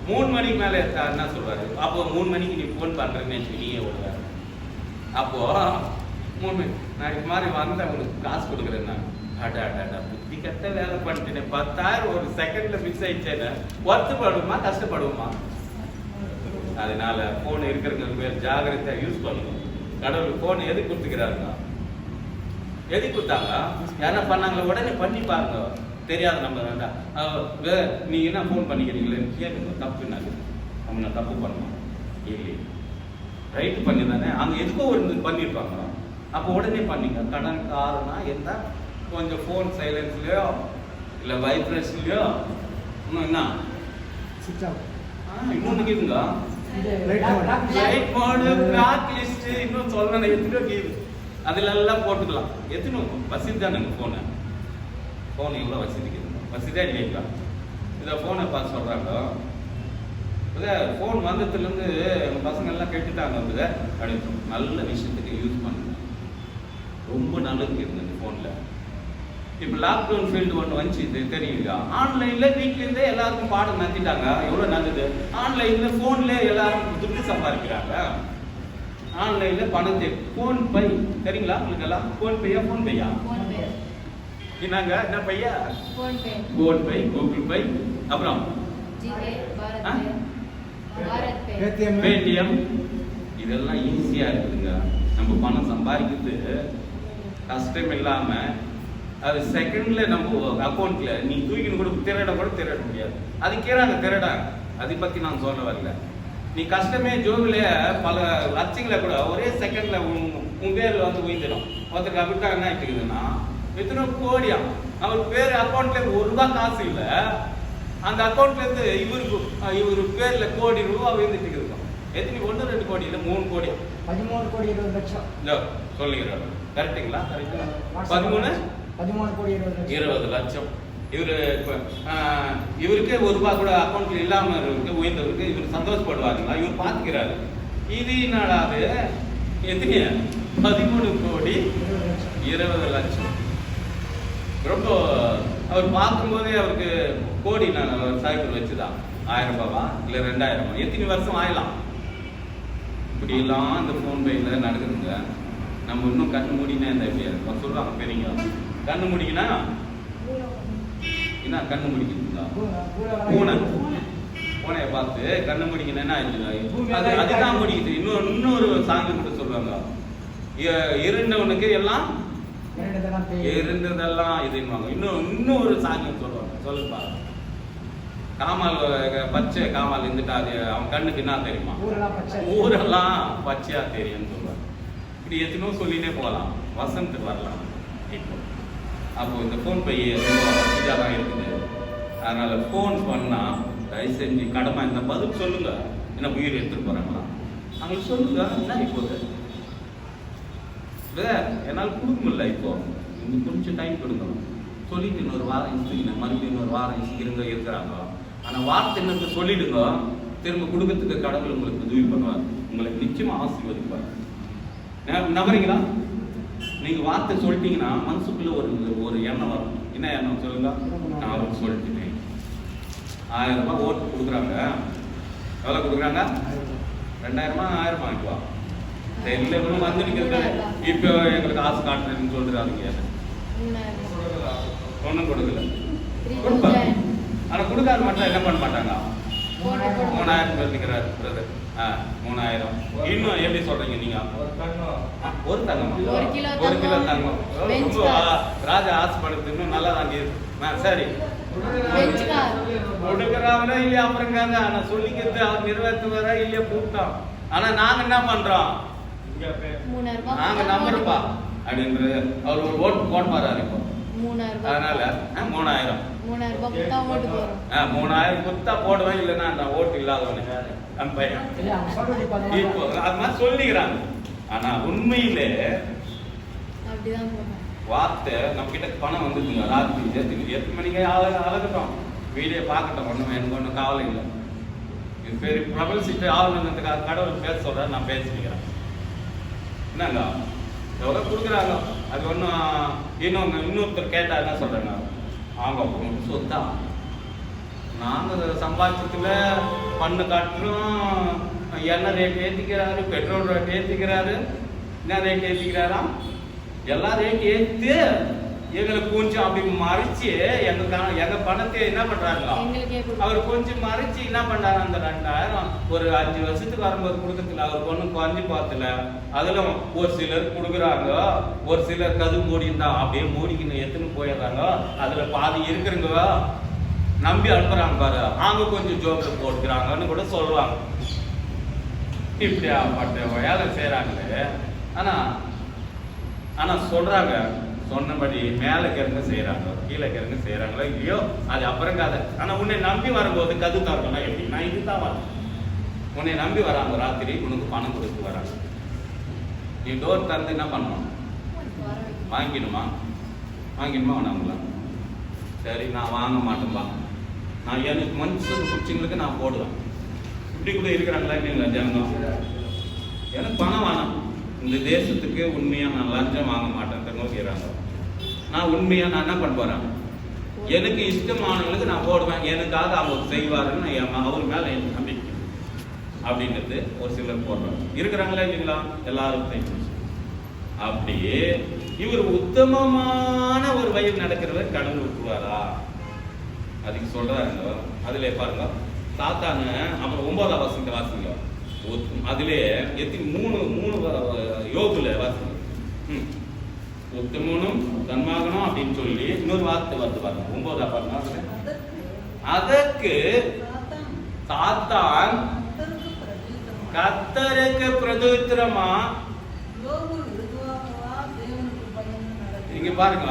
3 மணிக்கு மேலே என்ன சொல்வார்? அப்போ 3 மணிக்கு நீ ஃபோன் பண்ணுறேன்னு வச்சு நீயே ஓடுவார். அப்போது 3 மணி நான் இது மாதிரி வந்தேன், உங்களுக்கு காசு கொடுக்குறேன். நான் அடாடா புத்தி கட்ட வேலை பண்ணிட்டேன். 10,000 ஒரு செகண்டில் மிஸ் ஆயிடுச்சேன்னு வருத்தப்படுவோமா கஷ்டப்படுவோமா? அதனால ஃபோன் இருக்கிறவங்க பேர் ஜாகிரதையாக யூஸ் பண்ணணும். கடவுள் ஃபோன் எதுக்கு கொடுத்துக்கிறாருங்க? எதுக்கு கொடுத்தாங்க? யாரா பண்ணாங்களோ உடனே பண்ணி பாருங்க. தெரியாது நம்ம வேண்டாம் நீங்கள் என்ன ஃபோன் பண்ணிக்கிறீங்களேன்னு கேட்குங்க. தப்புனாங்க நம்ம நான் தப்பு பண்ணுவோம் இல்லையே, ரைட்டு பண்ணி தானே அங்கே எதுக்கோ ஒரு பண்ணியிருப்பாங்க. அப்போ உடனே பண்ணிங்க. கடன் காரணம் என்ன? கொஞ்சம் ஃபோன் சைலன்ஸ்லையோ இல்லை வைப்ரேஷன்லையோ இன்னும் என்ன இன்னொன்று கேட்குங்க. லைட் மோடு, பிளாக் லிஸ்ட், இன்னும் சொல்லணும் எத்தனையோ கேது அதிலெல்லாம் போட்டுக்கலாம். எத்தனை வசதி தானே ஃபோனு? ஃபோன் எவ்வளோ வசதிக்குதுங்க? வசதியாக நீ வைக்கலாம். இதை ஃபோனை பார்த்து சொல்கிறாங்க. இதை ஃபோன் வந்ததுலேருந்து எங்கள் பசங்கள்லாம் கெட்டுட்டாங்க. வந்து அப்படின்னு நல்ல விஷயத்துக்கு யூஸ் பண்ணுங்க. ரொம்ப நல்லது இருக்குங்க இந்த ஃபோனில். இப்போ லாக்டவுன் ஃபீல்டு ஒன்று வந்துச்சு, இது தெரியுங்களா? ஆன்லைனில் வீட்லேருந்தே எல்லாருக்கும் பாடம் நடத்திட்டாங்க. எவ்வளோ நல்லது. ஆன்லைனில் ஃபோனில் எல்லாரும் துட்டு சம்பாதிக்கிறாங்க. ஆன்லைனில் பணத்தை ஃபோன் பை தெரியுங்களா உங்களுக்கு எல்லாம்? ஃபோன் பேயா? ஃபோன் பேயா என்னங்க? என்ன பையா? ஃபோன் பை, கூகுள் பை, அப்புறம் பேடிஎம். இதெல்லாம் ஈஸியாக இருக்குதுங்க. நம்ம பணம் சம்பாதிக்கிறது கஷ்டம் இல்லாமல் அது செகண்ட்ல நம்ம அக்கௌண்ட்ல நீ தூக்கின்னு கூட திருட முடியாது. அது கேறாங்க திருடாங்க. அதை பற்றி நான் சொல்ல வரல. நீ கஷ்டமே ஜோபில் பல லட்சங்களை கூட ஒரே செகண்ட்ல உன் பேரில் வந்து உயிர்ந்துடும். ஒருத்தருக்கு அப்படித்தான் என்ன ஆகிட்டுக்குதுன்னா எத்தனை கோடியா அவர் பேர் அக்கௌண்ட்ல ₹1 காசு இல்லை. அந்த அக்கௌண்ட்ல இருந்து இவரு பேர்ல கோடி ரூபா உயர்ந்துட்டு இருக்கும். எத்தனை? 1 2 கோடி இல்லை, 3 கோடி, 13 கோடி 20 லட்சம். சொல்லுங்க கரெக்டுங்களா? கரெக்டா? 13 கோடி 20 லட்சம். இவருக்கே ₹1 கூட அக்கௌண்ட்ல இல்லாம இருக்கு உயர்ந்தவருக்கு இவர் சந்தோஷப்படுவாருங்களா? இவர் பாத்துக்கிறாரு. இது என்னடாது? எத்தனை? 13 கோடி 20 லட்சம். ரொம்ப அவர் பார்க்கும்போதே அவருக்கு கோடி நான் சைக்கிள் வச்சுதான். 1000 ரூபாவா இல்லை 2000? எத்தனை வருஷம் ஆயிடலாம். இப்படியெல்லாம் அந்த ஃபோன் பையில நடக்குதுங்க. நம்ம இன்னும் கண்ணு மூடினா இந்த எப்படியா சொல்லுவாங்க பெரியங்க. கண்ணு முடிக்கினா என்ன? கண்ணு முடிக்கிறீங்களா? பூனையை பார்த்து கண்ணு முடிக்கணும்னா அதுதான் முடிக்குது. இன்னொரு சாங்கு கூட சொல்லுவாங்க. இருண்டவனுக்கு எல்லாம் இருந்ததெல்லாம் இதுன்னுவாங்க. இன்னொரு சாங்கு சொல்லுவாங்க. சொல்லுப்பா. காமால் பச்சை காமால் இருந்துட்டா அது அவன் கண்ணுக்கு என்ன தெரியுமா? ஊரெல்லாம் பச்சையா தெரியும்னு சொல்லுவாங்க. இப்படி எத்தனோ சொல்லினே போகலாம். வசந்துட்டு வரலாம். இப்போ அப்போ இந்த ஃபோன் பை வசதியாக தான் இருக்குது. அதனால ஃபோன் பண்ணா தயவு செஞ்சு கடமை இந்த பதில் சொல்லுங்க. என்ன உயிர் எடுத்துட்டு போறாங்களா? அவங்களுக்கு சொல்லுங்க. என்ன இப்போது என்னால் கொடுக்க முடியல. இப்போ இன்னும் கொஞ்சம் டைம் கொடுங்க. சொல்லிட்டு இன்னொரு வாரம் இசுங்க, மறுபடியும் இன்னொரு வாரம் இசுங்க இருக்கிறாங்க. ஆனால் வார்த்தை என்னத்தை சொல்லிடுங்க. திரும்ப கொடுக்கறதுக்கு கடவுள் உங்களுக்கு உதவி பண்ணுவார். உங்களுக்கு நிச்சயமா ஆசீர்வதிப்பார். நம்புறீங்களா? நீங்க வார்த்தை சொல்லிட்டீங்கன்னா மனசுக்குள்ள ஒரு எண்ணம் வரும். என்ன எண்ணம் சொல்லுங்க? நான் அவருக்கு சொல்லிட்டேன். 1000 ரூபாய் ஓட்டு கொடுக்குறாங்க. எவ்வளோ கொடுக்குறாங்க? 2000 1000 வாங்கிக்குவா. தெரியல வந்து நிற்கிறது. இப்போ எங்களுக்கு காசு காட்டுறதுன்னு சொல்றாங்க. ஒன்றும் கொடுக்கல. கொடுப்பாங்க. ஆனால் கொடுக்காத மட்டும் என்ன பண்ண மாட்டாங்க. 3000 பேர் நிற்கிறாரு பிரதர். 3000. இன்னும் எப்படி சொல்றீங்க நீங்க? ஒரு தங்கம், 1 கிலோ தங்கம். ரொம்ப ராஜா ஆசைப்படுறது இன்னும் நல்லா தான். சரி கொடுக்குறாங்களா இல்லையா அப்புறங்காங்க. ஆனா சொல்லிக்கிறது அவர் நிறைவேற்றுவாரா இல்லையா கூப்பிட்டோம். ஆனா நாங்க என்ன பண்றோம்? நாங்க நம்புறப்பா அப்படின்றது அவர் ஒரு ஓட்டு போட்டு இப்போ. அதனால 3000 குத்தா போடுவேன். இல்லைன்னா நான் ஓட்டு இல்லாதவனு இப்போ அது மாதிரி சொல்லிக்கிறாங்க. ஆனா உண்மையிலே வார்த்தை நம்ம கிட்ட பணம் வந்துருக்குங்க. ராத்திரி 8 மணிக்கு அழகட்டும், வீடியோ பார்க்கட்டும். ஒன்றும் எனக்கு ஒன்றும் கவலை இல்லை. இது பெரிய பிரபல் சீட்டு ஆகணுன்றதுக்காக கடவுள் பேச சொல்ற நான் பேசிக்கிறேன். என்னங்க எவ்வளோ கொடுக்குறாங்க. அது ஒன்றும் இன்னொருத்தர் கேட்டா என்ன சொல்றாங்க? அவங்க சொத்தா நாங்கள் சம்பாதிச்சதுல பண்ணு காட்டுறோம், எண்ணெய் ரேட் ஏற்றிக்கிறாரு, பெட்ரோல் ரேட் ஏற்றிக்கிறாரு, என்ன ரேட் ஏற்றிக்கிறாராம், எல்லாம் ரேட் ஏற்று எங்களை கொஞ்சம் அப்படி மறைச்சு எங்க பணத்தை என்ன பண்றாங்களோ அவர் கொஞ்சம் மறைச்சு என்ன பண்றாரு, அந்த 2000 ஒரு 5 வருஷத்துக்கு வரும்போது கொடுக்கறதுல அவர் ஒன்றும் குறைஞ்சி பார்த்தல. அதுல ஒரு சிலர் கொடுக்குறாங்க, ஒரு சிலர் கது மூடிந்தா அப்படியே மூடிக்கின்னு எடுத்துன்னு போயிடுறாங்க. அதுல பாதி இருக்கிறவங்க நம்பி அனுப்புறாங்க பாரு, அவங்க கொஞ்சம் ஜோப்ல போட்டுக்கிறாங்கன்னு கூட சொல்லுவாங்க. இப்படியா பட்ட வேலை செய்யறாங்களே. ஆனா சொல்றாங்க, சொன்னபடி மேல கிறங்க செய்யறாங்க, கீழே கிறங்க செய்யறாங்களோ இல்லையோ அது அப்புறம் கதை. ஆனா உன்னை நம்பி வரும்போது கது தரணும் எப்படின்னா இதுதான் வரும். உன்னை நம்பி வராங்க, ராத்திரி உனக்கு பணம் கொடுத்து வராங்க, நீ டோர் திறந்து என்ன பண்ணணும், வாங்கிடுமா வேணாங்களா? சரி நான் வாங்க மாட்டேன்பா, நான் எனக்கு மனுஷன் குச்சிங்களுக்கு நான் போடுவேன். இப்படி கூட இருக்கிறாங்களா இல்லைங்களா ஜனங்க? எனக்கு பணம் வேணாம், இந்த தேசத்துக்கு உண்மையா நான் லஞ்சம் வாங்க மாட்டேன் நோக்கிறாங்க. நான் உண்மையா நான் என்ன பண்ண போறேன், எனக்கு இஷ்டமானவங்களுக்கு நான் போடுவேன், எனக்காக அவங்க செய்வாருன்னு அவர் மேல எனக்கு நம்பிக்கை அப்படின்றது ஒரு சிலர் போடுறாங்க. இருக்கிறாங்களா இல்லைங்களா? எல்லாரும் செய்யணும். அப்படியே இவர் உத்தமமான ஒரு வயல் நடக்கிறவர் கடவுள் விட்டுருவாரா? அதுக்கு சொல்றாங்க. அதுல பாருங்க, சாத்தானு அப்புறம் 9ஆம் வசனத்தை வாசிங்க. அதிலே எத்தனை 3 யோகுல வாசிங்க. உத்தமனும் தன்மாகனும் அப்படின்னு சொல்லி இன்னொரு வார்த்தை வருது பாருங்க, 9ஆம் பாருங்க. அதற்கு சாத்தான் கர்த்தருக்கு பிரதியுத்தரமா, இங்க பாருங்க,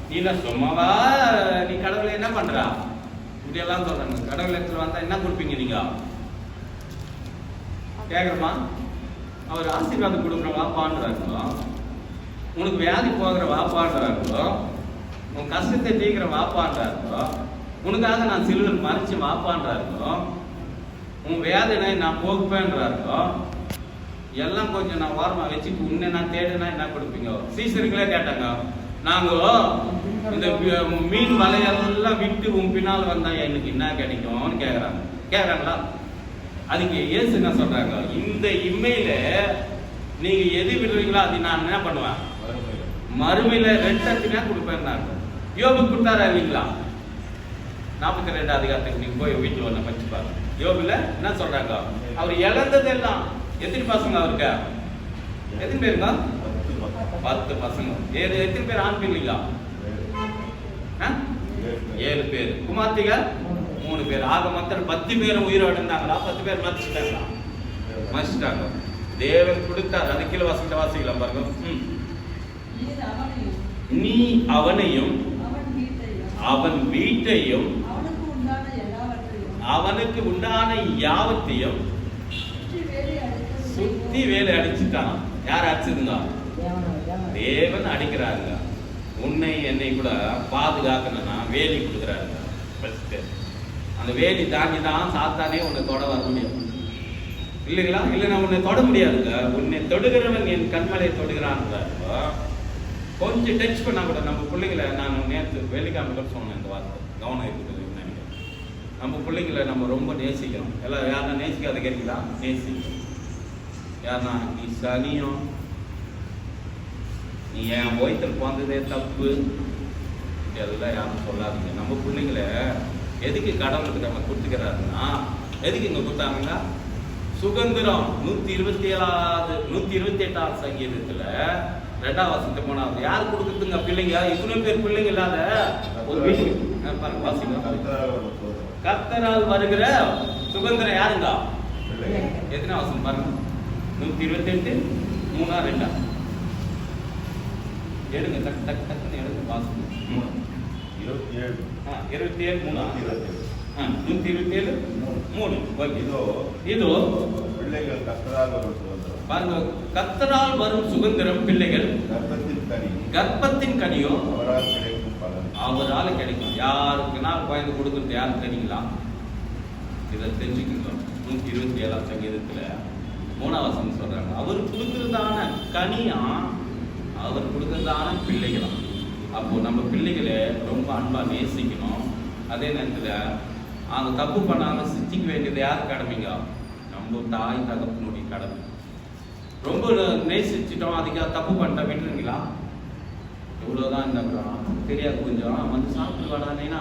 நீ என்ன சும்மாவா நீ கடவுளை என்ன பண்றா இப்படி எல்லாம் சொல்றாங்க. கடவுள் இடத்துல வந்தா என்ன கொடுப்பீங்க நீங்க கேக்குறமா? அவர் ஆசீர்வாதம் கொடுக்குற வாப்பான்றாங்களோ, உனக்கு வியாதி போகிற வாப்பான்றாங்களோ, உன் கஷ்டத்தை தீக்கிற வாப்பான்றாங்களோ, உனக்காக நான் சிலுவையில் மறைச்சு வாப்பான்றாங்களோ, உன் வேதனை நான் போக்குப்பேன்றாங்களோ, எல்லாம் கொஞ்சம் நான் ஓரமா வச்சுட்டு உன்னை நான் தேடுனா என்ன கொடுப்பீங்க? சீசருங்களே கேட்டாங்க, நாங்க இந்த மீன் வலையெல்லாம் விட்டு உன் பின்னால் வந்தா எனக்கு என்ன கிடைக்கும்னு கேக்குறாங்களா? அதுக்கு இயேசு என்ன சொல்றாங்க, இந்த இம்மையில நீங்க எது விடுறீங்களோ அது நான் என்ன பண்ணுவேன், மறுமையில 2 கொடுப்பேன். யோபு கொடுத்தாரா இல்லைங்களா? 42 அதிகாரத்துக்கு நீங்க போய் வீட்டுல ஒண்ணு பச்சு பாருங்க. யோபுல என்ன சொல்றாங்க, அவர் இழந்ததெல்லாம் எத்தனை பசங்க அவருக்கு? எத்தனை பேருங்க? 10 பசங்க. எத்தனை பேர் ஆண் பிள்ளைங்களா? 7 பேர். குமார்த்திகள் 3 பேர். ஆக மொத்தம் 10 பேரும் உயிரோடு இருந்தாங்களா? 10 பேர் மறிச்சிட்டாங்க. தேவன் கொடுத்தார். அது கீழே வாசிக்கலாம் பாருங்க. நீ அவனையும் அவன் வீட்டையும் அவனுக்கு உண்டான யாவத்தையும் சுத்தி வேலை அடிச்சுட்டான். யார் அடிச்சதுங்க? தேவன் அடிக்கிறாருங்க. உன்னை என்னை கூட பாதுகாக்கணும்னா வேலி கொடுக்குறாருங்க. அந்த வேலி தாண்டி தான் சாத்தானே உன்னை தொட வர முடியும் இல்லைங்களா? இல்லைன்னா உன்னை தொட முடியாதுங்க. உன்னை தொடுகிறவன் என் கண்மலை தொடுகிறான். கொஞ்சம் டச் பண்ணா கூட நம்ம பிள்ளைங்களை, நான் நேற்று வெள்ளிக்கிழமை சொன்னேன் இந்த வார்த்தை, கவனம் இருக்குது நினைக்கிறேன். நம்ம பிள்ளைங்களை நம்ம ரொம்ப நேசிக்கணும். எல்லாம் யாருன்னா நேசிக்காத கேட்குதா? நேசிக்கணும். யாருன்னா நீ சனியும் நீ என் வயிற்றில் பிறந்ததே தப்பு எல்லாம் யாரும் சொல்லாதீங்க. நம்ம பிள்ளைங்களை எதுக்கு கடவுளுக்கு நம்ம கொடுத்துக்கிறாருன்னா, எதுக்கு இங்க கொடுத்தாங்கன்னா சுதந்திரம் 128ஆம் சங்கீதத்துல 2ஆம் வசனத்தை 3ஆவது யார் கொடுக்குதுங்க? பிள்ளைங்க. இவ்வளவு பேர் பிள்ளைங்க இல்லாத ஒரு வீட்டுக்கு பாருங்க, வாசிங்க. கர்த்தரால் வருகிற சுதந்திரம் யாருங்க? எத்தனை வசனம் பாருங்க? 128 3 2 எடுங்க, டக்கு டக்கு டக்குன்னு எடுங்க, வாசிங்க. 27 3 127 3. இதோ பிள்ளைகள் கர்த்தரால் வரும் சுதந்திரம். பாருங்க, கர்த்தரால் வரும் சுதந்திரம் பிள்ளைகள் கர்ப்பத்தின் கனியோ அவரால் கிடைக்கும் பலன். அவரால் கிடைக்கும். யாருக்குன்னா குழந்தை கொடுக்குறது யாருக்கு தெரியுங்களா? இதை தெரிஞ்சுக்கணும். 127ஆம் சங்கீதத்துல 3ஆம் வசனம் சொல்றாங்க, அவர் கொடுக்கறதான கனியா, அவர் கொடுக்கறதான பிள்ளைகளாம். அப்போ நம்ம பிள்ளைகளை ரொம்ப அன்பா நேசிக்கணும். அதே நேரத்துல அவங்க தப்பு பண்ணாங்க சித்திக்க வேண்டியது யார் கடமைங்க? நம்ம தாய் தகப்பனுடைய கடமை. ரொம்ப நேசிச்சிட்டோம், அதுக்காக தப்பு பண்ணிட்டா விட்டுருங்களா? எவ்வளோதான் இருந்தா தெரியாது, கொஞ்சம் வந்து சாப்பிட்டு வாடானேனா